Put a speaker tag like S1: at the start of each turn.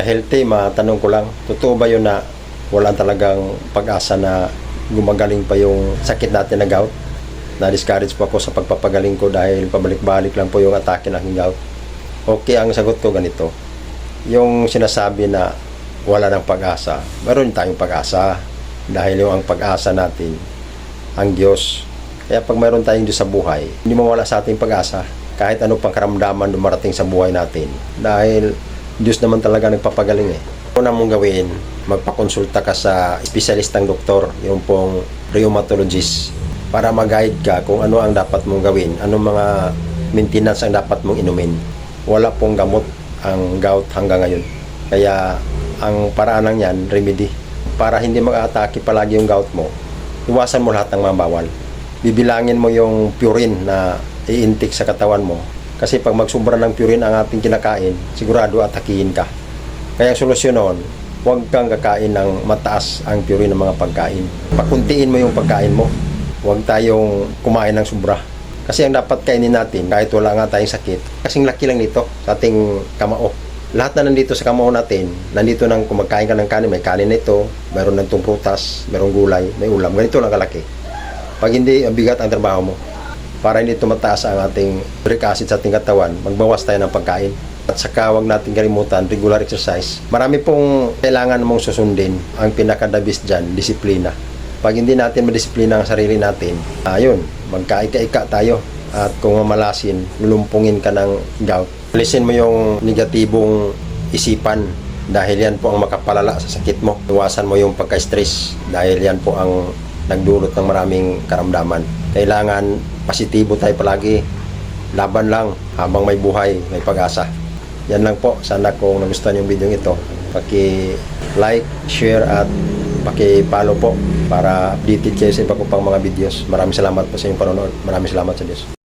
S1: ka-healthy, matanong ko lang, totoo ba yun na wala talagang pag-asa na gumagaling pa yung sakit natin na gout? Na-discourage po ako sa pagpapagaling ko dahil pabalik-balik lang po yung atake ng aking gout. Okay, ang sagot ko ganito. Yung sinasabi na wala ng pag-asa, meron tayong pag-asa dahil yung ang pag-asa natin, ang Diyos. Kaya pag meron tayong Diyos sa buhay, hindi mawala sa ating pag-asa kahit ano pang karamdaman dumarating sa buhay natin. Dahil Diyos naman talaga nagpapagaling eh. Una mong gawin, magpakonsulta ka sa espesyalistang doktor, yung pong rheumatologist, para mag-guide ka kung ano ang dapat mong gawin, anong mga maintenance ang dapat mong inumin. Wala pong gamot ang gout hanggang ngayon. Kaya ang paraan lang yan, remedy. Para hindi mag-atake palagi yung gout mo, iwasan mo lahat ng mga bawal. Bibilangin mo yung purine na i-intake sa katawan mo. Kasi pag magsubra ng purine ang ating kinakain, sigurado atakihin ka. Kaya ang solusyon nun, huwag kang kakain ng mataas ang purine ng mga pagkain. Pakuntiin mo yung pagkain mo. Huwag tayong kumain ng sobra. Kasi ang dapat kainin natin, kahit wala nga tayong sakit, kasing laki lang nito sa ating kamao. Lahat na nandito sa kamao natin, nandito nang kumakain ka ng kanin, may kanin na ito, mayroon ng prutas, mayroong gulay, may ulam. Ganito lang kalaki. Pag hindi, bigat ang trabaho mo. Para hindi tumataas ang ating uric acid sa ating katawan, magbawas tayo ng pagkain. At saka huwag natin kalimutan, regular exercise. Marami pong kailangan mong susundin. Ang pinaka-the-best dyan, disiplina. Pag hindi natin madisiplina ang sarili natin, ayun, magkaika-ika tayo. At kung mamalasin, lulumpungin ka ng gout. Alisin mo yung negatibong isipan dahil yan po ang makapalala sa sakit mo. Iwasan mo yung pagka-stress dahil yan po ang nagdulot ng maraming karamdaman. Kailangan positibo tayo palagi. Laban lang habang may buhay, may pag-asa. Yan lang po. Sana kung nagustuhan yung video ito, paki-like, share at paki-follow po para updated kayo sa iba ko pang mga videos. Maraming salamat po sa inyong panonood. Maraming salamat sa Diyos.